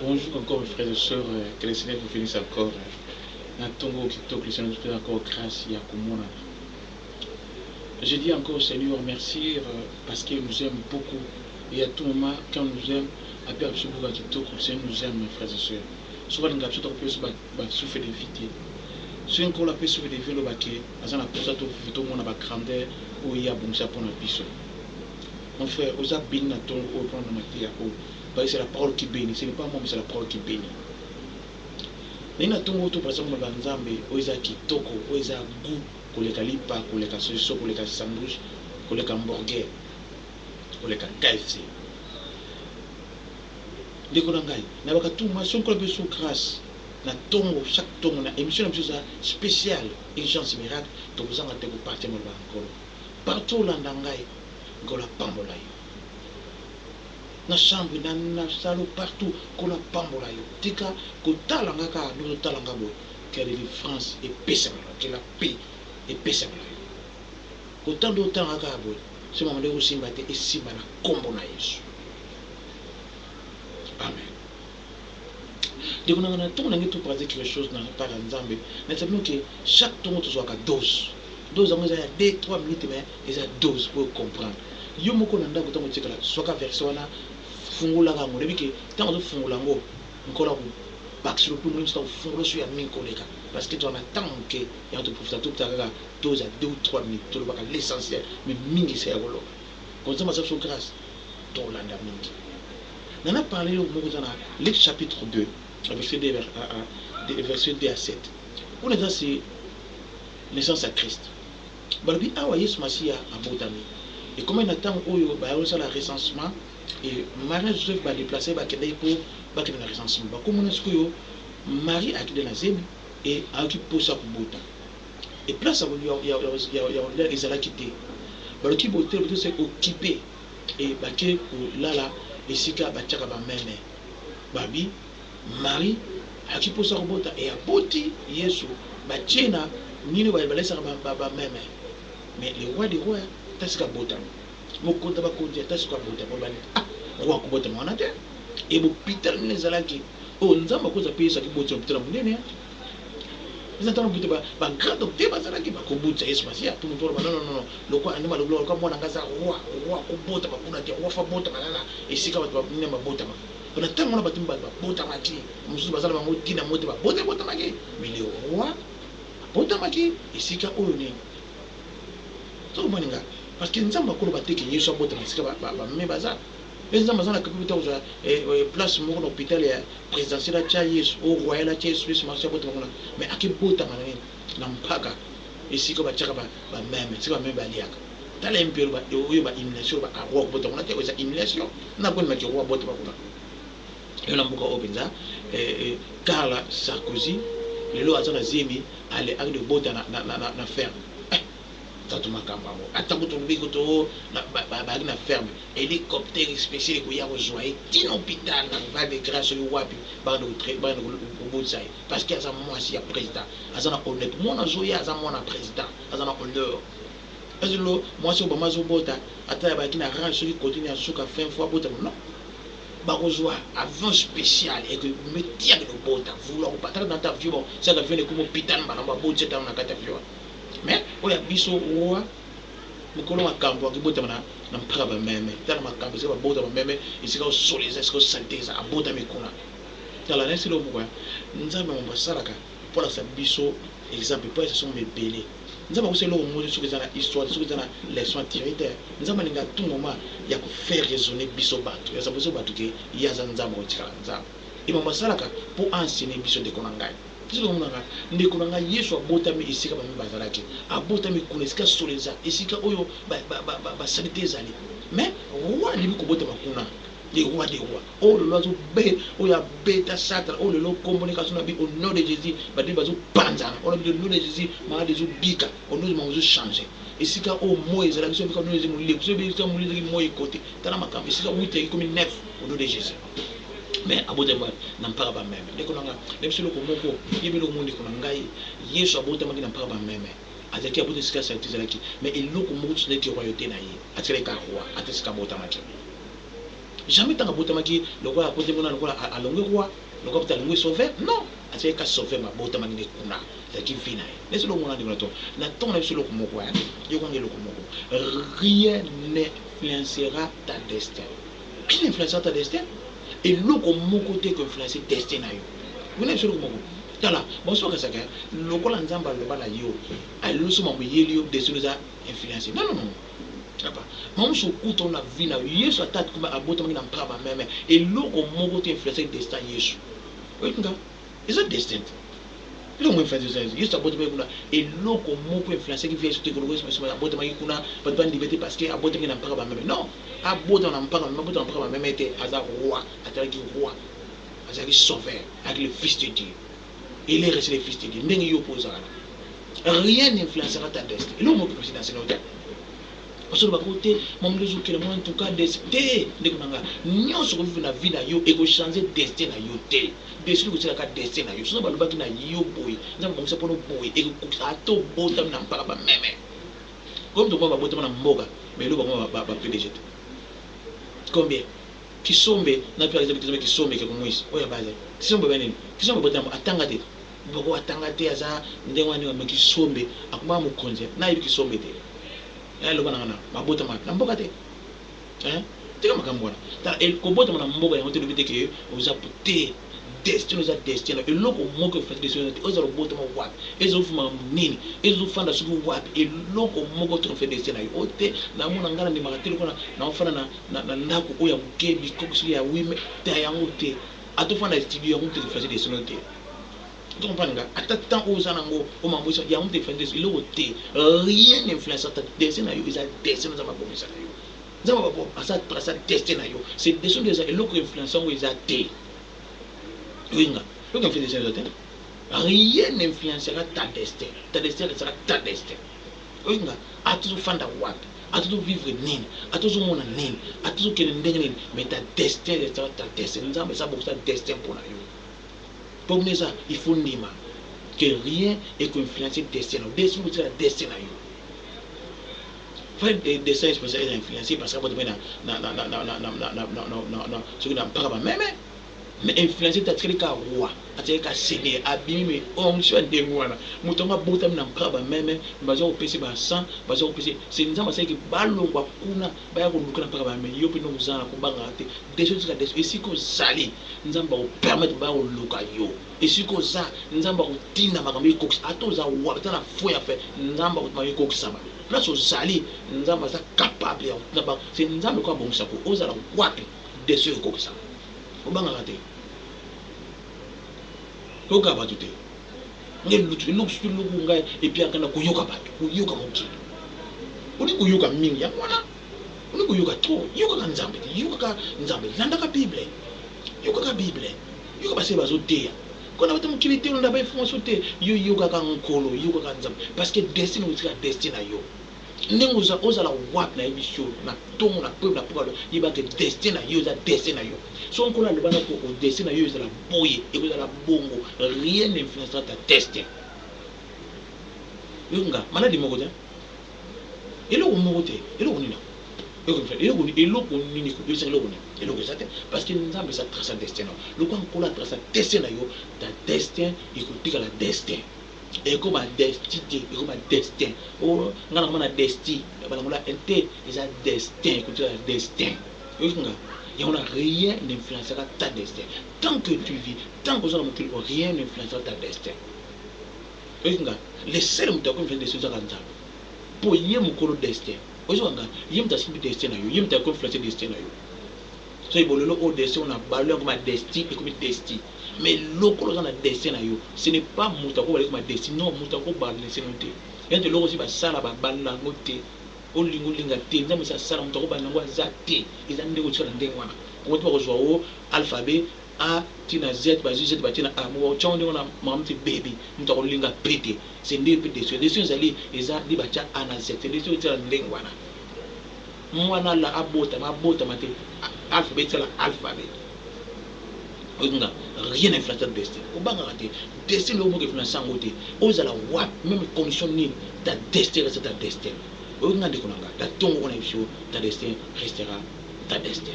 Bonjour encore mes frères et sœurs, que le Seigneur vous bénisse encore. Natongo Kitoko, le Seigneur nous fait encore grâce et Yakumona. Je dis encore au Seigneur merci parce qu'il nous aime beaucoup. Et à tout moment, quand il nous aime, après absolument Kitoko, le Seigneur nous aime mes frères et sœurs. Souvent, nous avons souffert de vie. Si on a souffert de vie, nous avons souffert de grandeur où il y a bon ça pour notre vie. Mon frère, vous avez béni Natongo au plan de ma vie. C'est la parole qui bénit, ce n'est pas moi, mais c'est la parole qui bénit. Nina tongo to par exemple banzambe oza kitoko oza goût koleka lipa koleka soso koleka sandwich koleka hamburger koleka KFC. Ndeko na ngai na bakatuma sonko la beso grâce na tongo chaque tongo na émission na biso spéciale urgence miracle to bozanga te ko partir mo ba encore partout là ndangai ngola pambola yo na chambre na salle partout qu'on a pambola yo tika ko talanga ka no talanga bo quelle différence et pesa que la paix et pesa ko tando talanga ka bo c'est moment de aussi mbate et simba na kombo na Yesu. Amen. De qu'on a tout on a tout pratique quelque chose dans par Nzambe mais c'est bien que chaque temps tu soit ka dose en il y a 2-3 minutes mais il y a dose pour comprendre yo moko na ndako tango tikala soit ka version na fungula kango lebiki tango to fungula ngo nkola ku bakisilo pour nous sta fungula sur ya min koleka parce que tu en attends que ya to profita tout taka 2 à 2 ou 3 minutes to baka l'essentiel mais mingi c'est yolo comme ça ma sa grâce to landa mingi nana parler au moko dans Luc chapitre 2 verset 2 verset 2 à 7 on est dans c'est naissance à Christ balobi awa Yesu Masia abotami et comment il attend oyo ba yosa la recensement et Marie Joseph va déplacer ba kende pour ba kende na recensement ba comme on est que Marie a quitté la zemi et a qui posa pour bota et place à il y a Isaac quitté ba qui boté c'est occupé et ba que là et sika ba tchaka ba meme babi Marie a qui posa pour bota et a boti Yesu ba tchena nini ba laissa ba meme mais le roi des rois tasika bota mokonda bakondia tasika bota bobani roi ko bota mona te e bo pital ne zalaki o nzamba ko za pesa ki bota pital munene ils entendent que ba grand docteur ba zalaki ba ko bota Yesu Masia tout le monde non le quoi anima le gloire comme mona ngaza roi ko bota ba kuna te roi fa bota kana e sika ba ne ba bota ba on tango na batimba ba bota maki musu ba zala ba motina mote ba bota maki mais le roi bota maki e sika oyo ne to maninga parce que nzamba ko ba teke Yesu bota masika ba me baza les nzamba za na kapita uza place mo na hôpital ya présidentiel cha Yesu au royal cha Yesu masika bota ngona mais akibota manene na mpaka esika ba chaka ba meme sika meme ba liaka tala impero ba oyo ba immunation ba arwa ko bota ngona te oza immunation na ko na ki roi bota ba kuna yo na mbuka openza Carla Sarkozy lelo azana zemi ale ak de bota na ferme tatu makamba mo atako to mbiko to na ferme hélicoptère spécial ko ya rejoindre tin hôpital na va de grâce yo wapi ba no botsai parce que ça moi si ya président azana honnête mon azoya azana mon président azana honneur azelo moi si obama zo bota ata ba kina range sur côté ni asuka fin fois bota non ba rejoindre avant spécial et que me tire de bota vouloir pas dans ta vie bon ça va venir comme hôpital ba na botse dans na kata vie mais oya biso roi mukolo makambo akibota na mpaka ba meme tala makambo se ba bota ba meme isika o soleza isika o santeza abota mikuna tala nesi lo bukwa nzambe mo basalaka pour la biso exemple pour ça sont mes belé nzambe ko se lo mo so kezana histoire so kezana leçon tirée nzambe linga tout moment ya ko faire raisonner biso bato ya saboso bato ke ya za nzambe ko tikala nzambe ima basalaka pour enseigner biso de konangai tilo munanga ndeko nanga Yesu abotami esika ba bazalaki abotami kuna esika soleza esika oyo ba sanité ezali mais roi libi ko botama kuna les rois des rois oh le loiseau be oya beta satan oh le lo communication na bi au nom de Jésus ba di bazo panza au nom de Jésus ma de bika au nom de Jésus changer esika o mo ezala biso bika no Jésus mo le biso bika mo le mo côté tana makam esika 8 comme 9 au nom de Jésus mais abotama na mpaka ba meme ndeko nanga lebiselo ko moko yebelo mundi ko ngai Yesu abotama na mpaka ba meme azaki abotama sika sa tizalaki mais eloko moko tsine ki royauté na ye atikale ka roi atesika abotama ki jamais tant abotamaki lokola côté mona lokola alonge roi lokola talonge sauver non atien ka sauver ma botamaki ne kuna ça qui vient mais c'est le mona de to na ton na solo komoko ya yo kange lo komoko rien n'influencera ta destin qui influencera ta destin et loko moko te ko influencer destin na yo vous n'avez solo komoko tala bon so ka saka lokola nzamba lo bala yo ay lo so mambo yeli yo destin za influencer non non non Papa, maman se coupe on a vu na Yesu attaque comme abota mangina mpaba meme et loko moko te influencer destin Yesu. Oui nga, is a destin. Lo mo influencer ça. Yesu abota mangina et loko moko influencer qui vient sur te ko so abota mangina kuna pas de liberté parce que abota mangina mpaba meme. Non, abota na mpaba meme, abota mpaba meme te aza roi, ataki roi. Azaki sauveur avec le fils de Dieu. Il est resté le fils de Dieu. Ndenge yo posara. Rien n'influencera ta destin. Et lo mo ko dans ce hôtel. Parce que côté mon les autres en tout cas destin de kunanga nyonso ko vivre na vie na yo et ko changer destin na yo te destin ko tsela ka destin na yo so ba lobaki na yo boy nza mo sapono boy et ko ato bota na mpaka ba meme comme to ba bota na mboga mais lo ba PDG combien qui sombe na par exemple qui sombe ke ko mwisi oya baza qui sombe banini qui sombe bota atanga te boko atanga te aza ndengwani wa ki sombe akuma mu konje na yi ki sombe te ya lo bana ma bota ma na mboka te tika makambona ta el ko bota na mboka ya hotel bite ke oza puté destin oza destin e loko moko fa destin oza lo bota ma wap ezo fuma nini ezo fanda suku wap e loko moko to fa destin ayo ote na mona ngana ni makatelo kona na ofana na ndako oya mukebi kokusi ya wime ta yango te atofanda studio yango te fa destin te tu comprends nga attends aux anango au mambo il y a un défense il est rien n'influence ta destin na yo isa destin za mabongo sa yo za mabongo asa destin na yo c'est destin déjà et l'autre influençant où isa te winga donc on fait des choses rien n'influencera ta destin sera ta destin winga atu fanda wat atu vivre nini atu mona nini atu kene ndenge nini mais ta destin sera ta destin nous avons ça beaucoup ça destin pour na yo. Pour ça, il faut dire que rien n'est influencé destin. Destin, c'est la destin. Faire des destins, c'est influencé parce que ce n'a pas mais influencer ta très ka roi, ta très ka seigneur, abîmer on soit des mois. Moutonga botam n'a pas même, bazo au PC ba 100, bazo au PC. C'est une zama c'est que ballon wa kuna, ba ya ko lukana pas mais yo pe no muzana ko banga te. Des choses que des ici ko sali, nzamba o permettre ba o luka yo. Et si ko za, nzamba o tina makambi ko atoza wa tana fo ya fait, nzamba o mayi ko saba. Là so sali, nzamba ça capable ya. C'est nzamba ko bon sako, ozala wapi des choses ko ça. Obanga kate koka batu te ngel lutu lutu ngai et puis akana kuyoka batu kuyoka mokili uni kuyoka mingi ya mwana uni kuyoka to yoka nzambe landa ka bible yoka ka bible yoka base bazoteya kona batu mokili te onda ba information te yo yoka ka nkolo yoka ka nzambe parce que destin utika destin na yo ndengo za ozala wap na emission na tongo na peuple na pokalo yiba ke destin na yo za destin na yo so on a le bana ko o destin na yo za la boye et vous la bongo rien n'influencera ta destin yunga maladi moko te elo moko te elo nina elo ko nini ko bisa elo nini elo ko sate parce que nzambe sa trace destin lo ko nkola trace destin na yo ta destin ikotika la destin et comme un destin et comme un destin oh ngana comme un destin bala ngola ente is a destin que tu as destin yunga il n'y a rien n'influencera ta destin tant que tu vis tant que tu as rien n'influencera ta destin yunga les seuls muta comme fait des choses à nzambe pour yé mukolo destin ozwanga yé muta simbi destin na yo yé muta ko influencer destin na yo so ibololo au destin on a balé comme un destin et comme destin mais lokolo za na destin na yo ce n'est pas muta ko balé comme destin non muta ko balé c'est non te yente loko si ba sala ba balla ngote olingo linga te nzambe sa sala muta ko balé ngo za te eza ndeko tsala ndengwana ko to ko zo alphabet A tina Z ba Z ba tina A mo chonde ona mamti baby muta ko linga pete c'est ndé pete so destin zali eza di ba cha ana Z destin tsala ndengwana mwana la abota mate alphabet la alphabet ounga rien n'influence ta destin obanga kate destin lo mo ke fina sango te ozala wap même condition ni ta destin reste ta destin ounga ndikonanga ta tongo ona ifio ta destin restera ta destin.